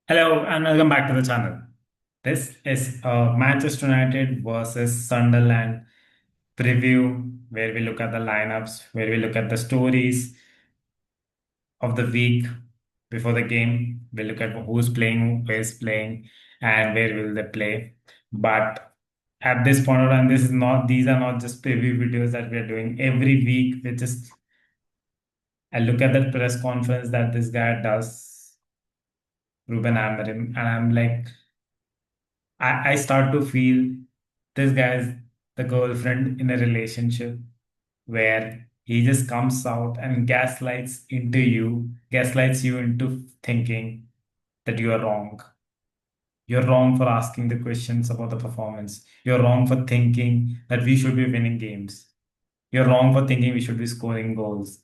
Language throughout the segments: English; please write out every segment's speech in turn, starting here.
Hello and welcome back to the channel. This is Manchester United versus Sunderland preview where we look at the lineups, where we look at the stories of the week before the game. We look at who's playing, who is playing, and where will they play. But at this point of time, these are not just preview videos that we are doing every week. I look at the press conference that this guy does, Ruben Amorim, and I'm like, I start to feel this guy is the girlfriend in a relationship where he just comes out and gaslights you into thinking that you are wrong. You're wrong for asking the questions about the performance. You're wrong for thinking that we should be winning games. You're wrong for thinking we should be scoring goals.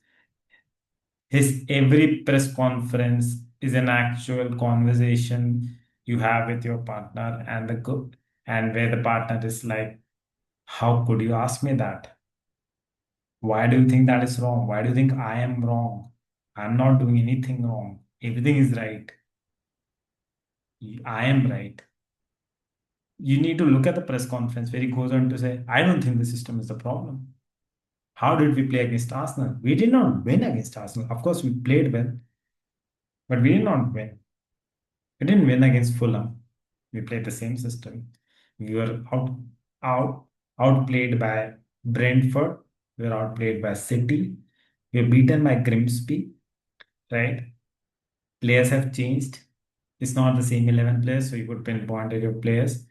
His every press conference is an actual conversation you have with your partner and where the partner is like, how could you ask me that? Why do you think that is wrong? Why do you think I am wrong? I'm not doing anything wrong. Everything is right. I am right. You need to look at the press conference where he goes on to say, I don't think the system is the problem. How did we play against Arsenal? We did not win against Arsenal. Of course, we played well, but we did not win. We didn't win against Fulham. We played the same system. We were out, outplayed by Brentford. We were outplayed by City. We were beaten by Grimsby, right? Players have changed. It's not the same 11 players, so you could pinpoint your players.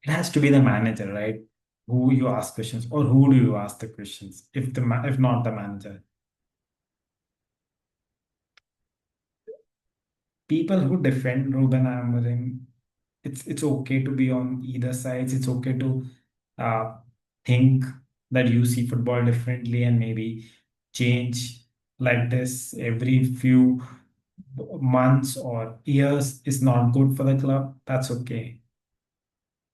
It has to be the manager, right? Who you ask questions, or who do you ask the questions? If not the manager, people who defend Ruben Amorim, it's okay to be on either sides. It's okay to uh, think that you see football differently and maybe change like this every few months or years is not good for the club. That's okay.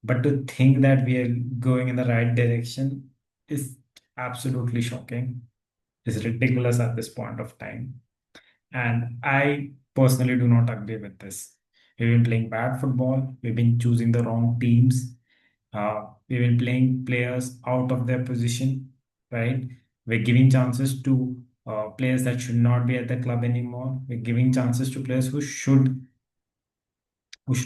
But to think that we are going in the right direction is absolutely shocking. It's ridiculous at this point of time. And I personally do not agree with this. We've been playing bad football. We've been choosing the wrong teams. We've been playing players out of their position, right? We're giving chances to players that should not be at the club anymore. We're giving chances to players who should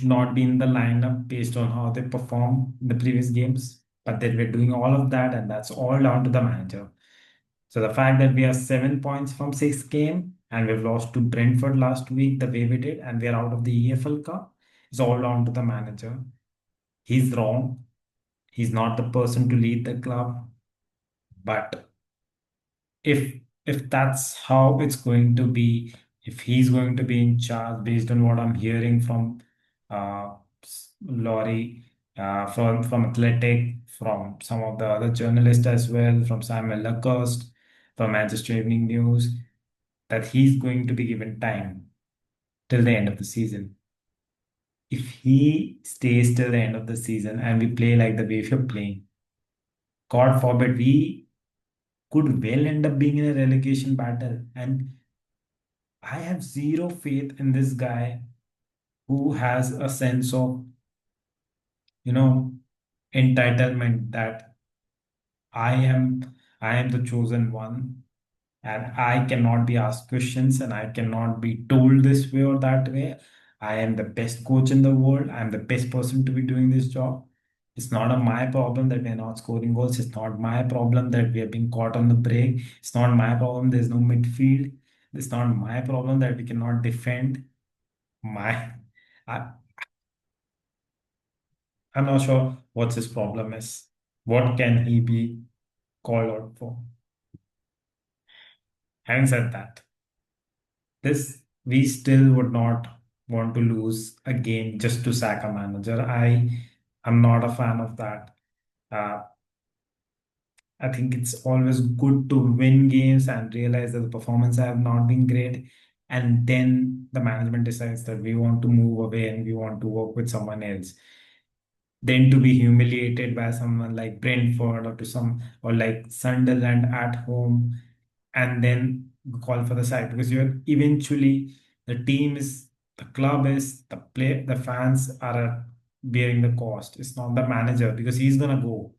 not be in the lineup based on how they perform in the previous games. But then we're doing all of that, and that's all down to the manager. So the fact that we are 7 points from 6 games and we've lost to Brentford last week the way we did, and we're out of the EFL Cup is all down to the manager. He's wrong. He's not the person to lead the club. But if that's how it's going to be, if he's going to be in charge based on what I'm hearing from uh, Laurie, from Athletic, from some of the other journalists as well, from Samuel Lacoste, from Manchester Evening News, that he's going to be given time till the end of the season. If he stays till the end of the season and we play like the way we're playing, God forbid, we could well end up being in a relegation battle. And I have zero faith in this guy who has a sense of, you know, entitlement that I am I am the chosen one and I cannot be asked questions and I cannot be told this way or that way. I am the best coach in the world. I'm the best person to be doing this job. It's not my problem that we're not scoring goals. It's not my problem that we are being caught on the break. It's not my problem there's no midfield. It's not my problem that we cannot defend. My, I, I'm not sure what his problem is. What can he be called out for? Having said that, this we still would not want to lose a game just to sack a manager. I am not a fan of that. Uh, I think it's always good to win games and realize that the performance have not been great. And then the management decides that we want to move away and we want to work with someone else. Then to be humiliated by someone like Brentford or like Sunderland at home and then call for the side because you're eventually the team is The club is the fans are bearing the cost. It's not the manager because he's gonna go.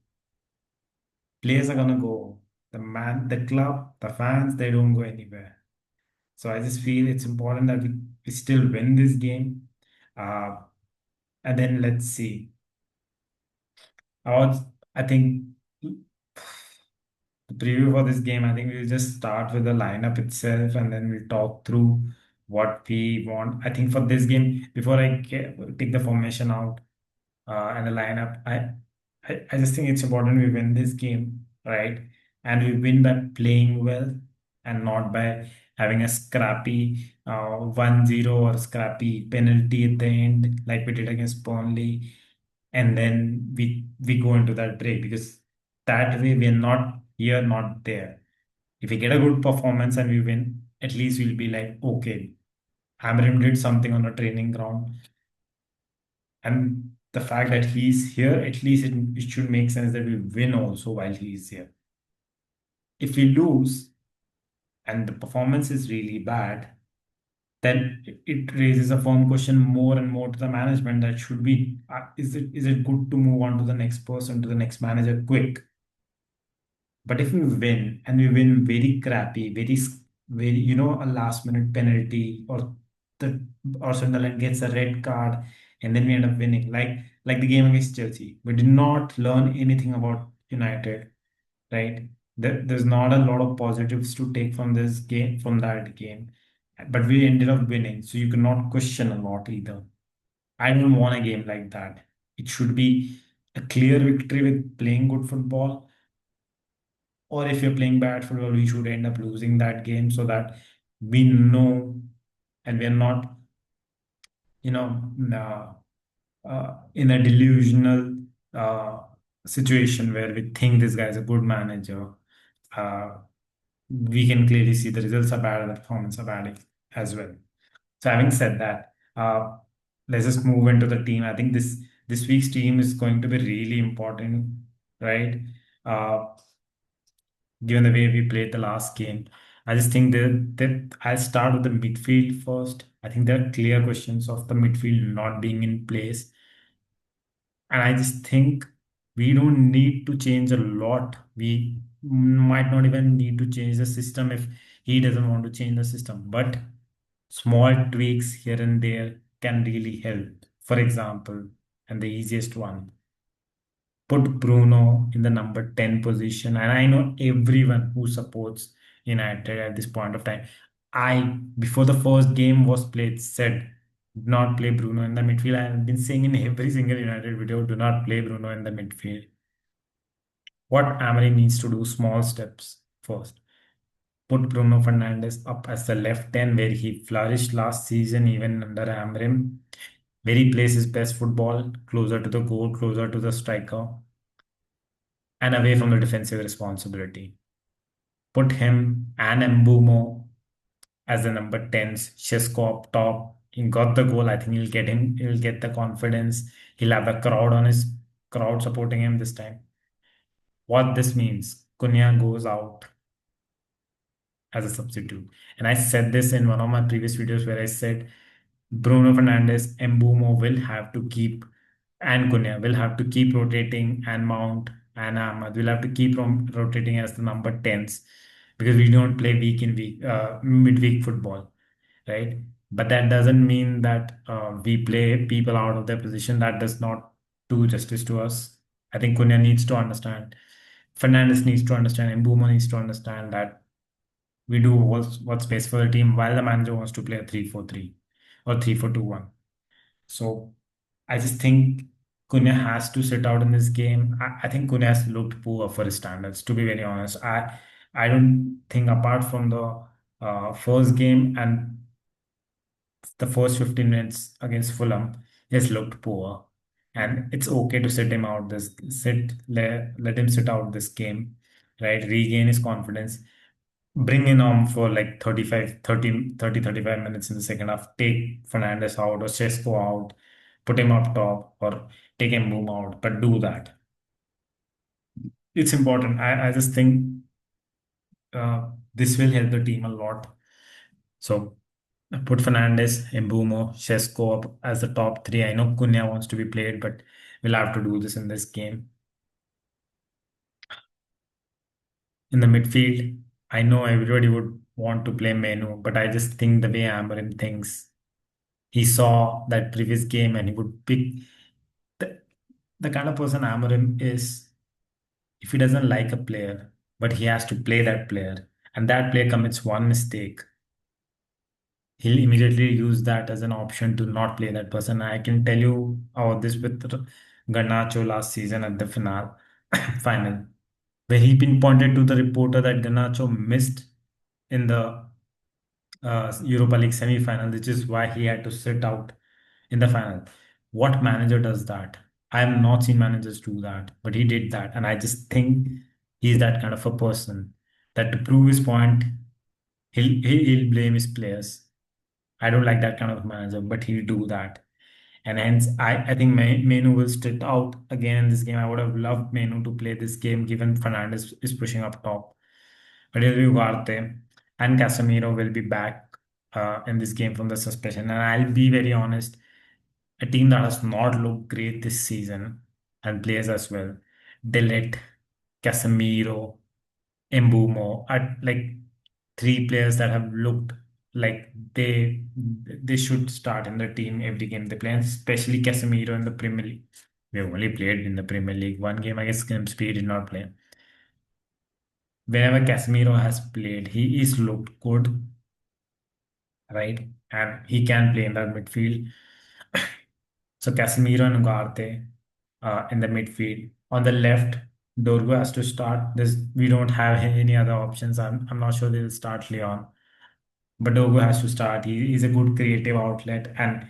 Players are gonna go. The club, the fans, they don't go anywhere. So I just feel it's important that we still win this game. Uh, and then let's see. I I think the preview for this game, I think we'll just start with the lineup itself and then we'll talk through what we want. I think for this game, before take the formation out and the lineup, I just think it's important we win this game, right? And we win by playing well and not by having a scrappy 1-0 or scrappy penalty at the end, like we did against Burnley. And then we go into that break because that way we're not here, not there. If we get a good performance and we win, at least we'll be like, okay, Amarim did something on a training ground. And the fact that he's here, at least it should make sense that we win also while he's here. If we lose and the performance is really bad, then it raises a firm question more and more to the management that should be, is it good to move on to the next person, to the next manager quick? But if we win and we win very crappy, very, a last minute penalty the or Sunderland gets a red card and then we end up winning, like the game against Chelsea. We did not learn anything about United, right? There's not a lot of positives to take from this game, from that game, but we ended up winning. So you cannot question a lot either. I don't want a game like that. It should be a clear victory with playing good football, or if you're playing bad football, we should end up losing that game so that we know and we're not, in a delusional uh, situation where we think this guy is a good manager. Uh, we can clearly see the results are bad and the performance are bad as well. So having said that, let's just move into the team. I think this week's team is going to be really important, right? Uh, Given the way we played the last game. I just think that I'll start with the midfield first. I think there are clear questions of the midfield not being in place. And I just think we don't need to change a lot. We might not even need to change the system if he doesn't want to change the system. But small tweaks here and there can really help. For example, and the easiest one, put Bruno in the number 10 position. And I know everyone who supports United at this point of time. Before the first game was played, said, do not play Bruno in the midfield. I have been saying in every single United video, do not play Bruno in the midfield. What Amorim needs to do, small steps first. Put Bruno Fernandes up as the left 10, where he flourished last season, even under Amorim, where he plays his best football, closer to the goal, closer to the striker, and away from the defensive responsibility. Put him and Mbumo as the number 10s, Shesko up top. He got the goal. I think he'll get the confidence. He'll have the crowd supporting him this time. What this means, Cunha goes out as a substitute. And I said this in one of my previous videos where I said Bruno Fernandes, Mbumo will have to keep, and Cunha will have to keep rotating, and Mount and Ahmad will have to keep rotating as the number 10s because we don't play midweek football, right? But that doesn't mean that we play people out of their position. That does not do justice to us. I think Cunha needs to understand, Fernandes needs to understand, and Mbumo needs to understand that we do what's best for the team while the manager wants to play a 3-4-3 or 3-4-2-1. So I just think Cunha has to sit out in this game. I think Cunha has looked poor for his standards, to be very honest. I don't think apart from the first game and the first 15 minutes against Fulham, he has looked poor. And it's okay to sit him out let him sit out this game, right? Regain his confidence, bring in for like 35 minutes in the second half, take Fernandez out or Cesco out, put him up top or take him boom out, but do that. It's important. I just think this will help the team a lot. So Put Fernandez, Mbumo, Shesko up as the top three. I know Cunha wants to be played, but we'll have to do this in this game. In the midfield, I know everybody would want to play Menu, but I just think the way Amarim thinks, he saw that previous game and he would pick the, the kind of person Amarim is. If he doesn't like a player, but he has to play that player, and that player commits one mistake, he'll immediately use that as an option to not play that person. I can tell you about this with Garnacho last season at the final, where he pinpointed to the reporter that Garnacho missed in the Europa League semi-final, which is why he had to sit out in the final. What manager does that? I have not seen managers do that, but he did that, and I just think he's that kind of a person that to prove his point, he'll blame his players. I don't like that kind of manager, but he'll do that. And hence, I think Menu will sit out again in this game. I would have loved Menu to play this game given Fernandez is pushing up top. But it'll be Ugarte and Casemiro will be back in this game from the suspension. And I'll be very honest, a team that has not looked great this season and players as well. Delit, Casemiro, Embumo are like three players that have looked like they should start in the team every game they play, and especially Casemiro in the Premier League. We have only played in the Premier League one game. I guess Grimsby did not play. Whenever Casemiro has played, he is looked good, right? And he can play in that midfield. So Casemiro and Ugarte in the midfield. On the left, Dorgu has to start. We don't have any other options. I'm not sure they'll start Leon. But Dogo has to start. He's a good creative outlet, and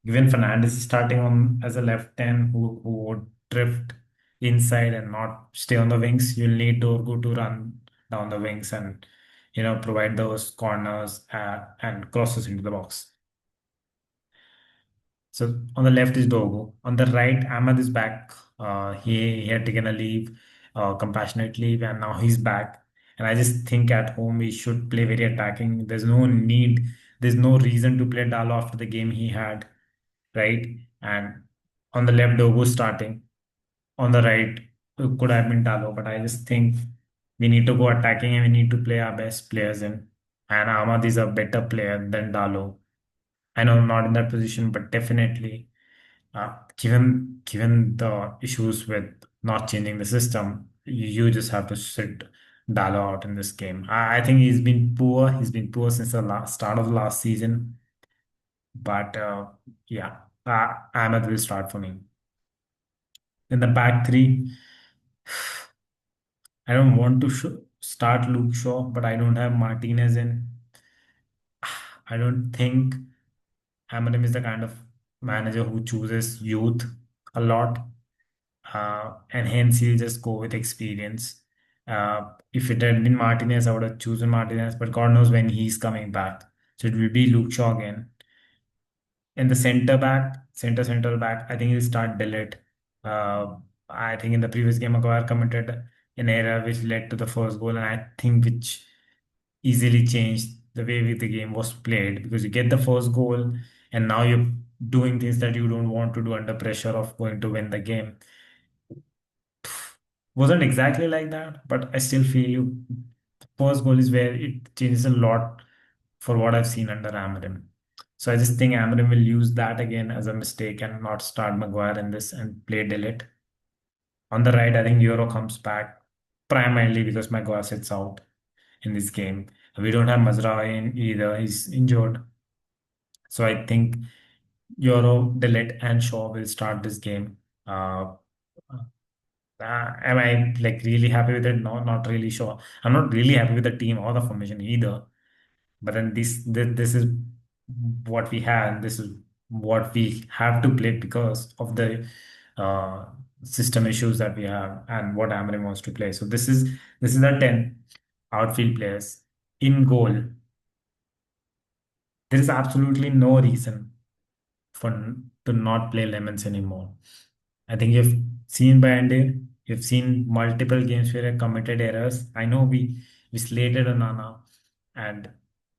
given Fernandez is starting on as a left 10 who would drift inside and not stay on the wings, you'll need Dorgo to run down the wings and provide those corners and crosses into the box. So on the left is Dogo. On the right, Ahmad is back. He had taken a leave, compassionate leave, and now he's back. And I just think at home we should play very attacking. There's no reason to play Dalo after the game he had, right? And on the left, Dogo starting. On the right, it could have been Dalo, but I just think we need to go attacking and we need to play our best players in. And Ahmad is a better player than Dalo. I know I'm not in that position, but definitely, given the issues with not changing the system, you just have to sit Dalo out in this game. I think he's been poor. He's been poor since the start of the last season. But yeah, Ahmed will start for me. In the back three, I don't want to start Luke Shaw, but I don't have Martinez in. I don't think Amarim is the kind of manager who chooses youth a lot, and hence he'll just go with experience. If it had been Martinez, I would have chosen Martinez, but God knows when he's coming back. So it will be Luke Shaw again. In the center back, I think he'll start Billet. I think in the previous game, Maguire committed an error which led to the first goal, and I think which easily changed the way the game was played because you get the first goal, and now you're doing things that you don't want to do under pressure of going to win the game. Wasn't exactly like that, but I still feel the first goal is where it changes a lot for what I've seen under Amarim. So I just think Amarim will use that again as a mistake and not start Maguire in this and play Delete. On the right, I think Euro comes back primarily because Maguire sits out in this game. We don't have Mazraoui in either. He's injured. So I think Euro, Delete, and Shaw will start this game. Am I like really happy with it? No, not really sure. I'm not really happy with the team or the formation either. But then this is what we have. This is what we have to play because of the uh, system issues that we have and what Amarim wants to play. So this is the 10 outfield players in goal. There is absolutely no reason for to not play Lemons anymore. I think you've seen Bayande, you've seen multiple games where he committed errors. I know we slated Onana and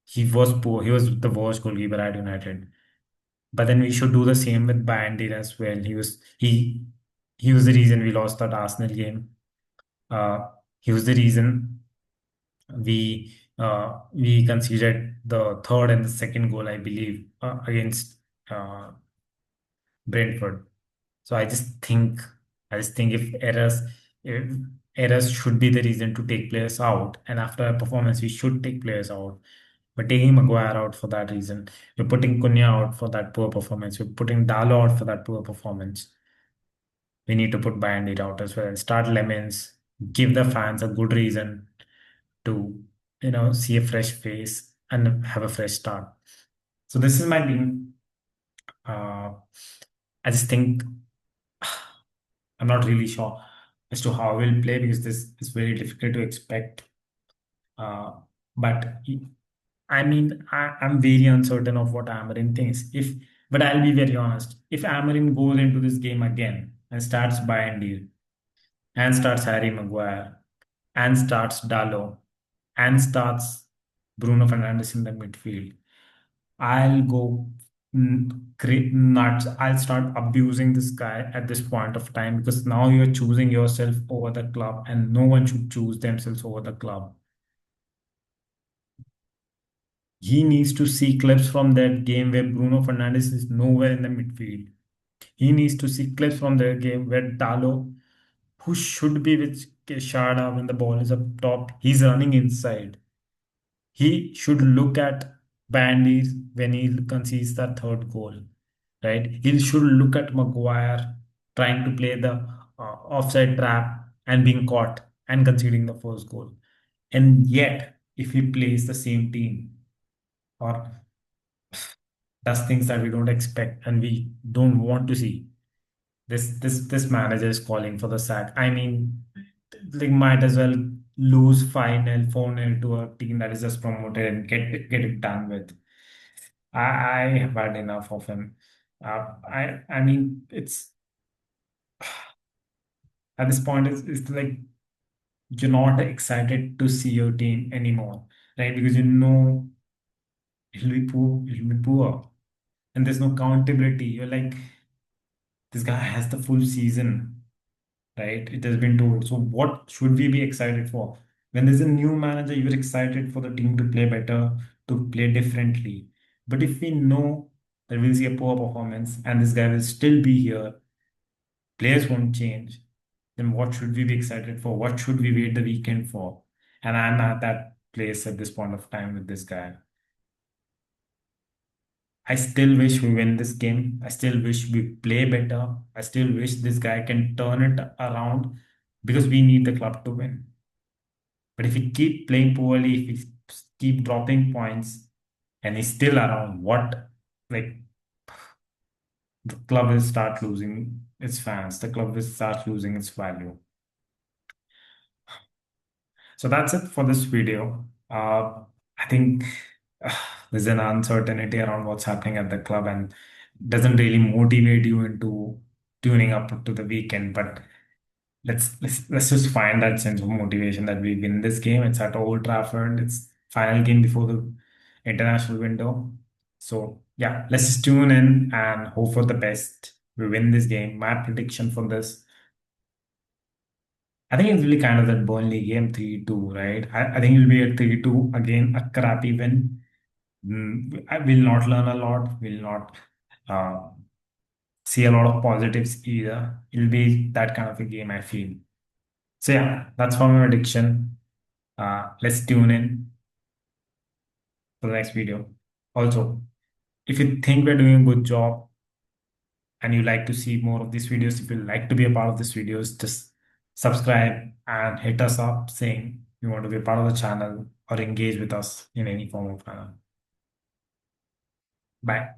He was poor. He was the worst goalkeeper at United. But then we should do the same with Bandier as well. He was the reason we lost that Arsenal game. He was the reason we conceded the third and the second goal, I believe, against uh, Brentford. So I just think if errors should be the reason to take players out, and after a performance, we should take players out. We're taking Maguire out for that reason. We're putting Cunha out for that poor performance. We're putting Dalo out for that poor performance. We need to put Bandit out as well and start Lemons. Give the fans a good reason to, see a fresh face and have a fresh start. So this is my team. Uh, I just think I'm not really sure as to how we'll play because this is very difficult to expect. Uh, but I mean, I'm very uncertain of what Amarin thinks. But I'll be very honest. If Amarin goes into this game again and starts Bayern and starts Harry Maguire and starts Dallo and starts Bruno Fernandes in the midfield, I'll go nuts. I'll start abusing this guy at this point of time because now you're choosing yourself over the club, and no one should choose themselves over the club. He needs to see clips from that game where Bruno Fernandes is nowhere in the midfield. He needs to see clips from the game where Dalo, who should be with Keshada when the ball is up top, he's running inside. He should look at Bandy when he concedes that third goal, right? He should look at Maguire trying to play the offside trap and being caught and conceding the first goal. And yet, if he plays the same team or does things that we don't expect and we don't want to see, this manager is calling for the sack. I mean, like might as well lose 5-0, 4-0 to a team that is just promoted and get it done with. I have had enough of him. I mean, it's at this point, it's like you're not excited to see your team anymore, right? Because you know it'll be poor, and there's no accountability. You're like, this guy has the full season, right? It has been told. So what should we be excited for? When there's a new manager, you're excited for the team to play better, to play differently. But if we know that we'll see a poor performance and this guy will still be here, players won't change, then what should we be excited for? What should we wait the weekend for? And I'm at that place at this point of time with this guy. I still wish we win this game. I still wish we play better. I still wish this guy can turn it around because we need the club to win. But if we keep playing poorly, if we keep dropping points and he's still around, like the club will start losing its fans. The club will start losing its value. So that's it for this video. I think uh, there's an uncertainty around what's happening at the club and doesn't really motivate you into tuning up to the weekend. But let's just find that sense of motivation that we win this game. It's at Old Trafford. It's final game before the international window. So yeah, let's just tune in and hope for the best. We win this game. My prediction for this, I think it's really kind of that Burnley game 3-2, right? I think it'll be a 3-2 again, a crappy win. I will not learn a lot, will not uh, see a lot of positives either. It'll be that kind of a game, I feel. So yeah, that's for my prediction. Let's tune in for the next video. Also, if you think we're doing a good job and you like to see more of these videos, if you like to be a part of these videos, just subscribe and hit us up saying you want to be a part of the channel or engage with us in any form of manner. Bye.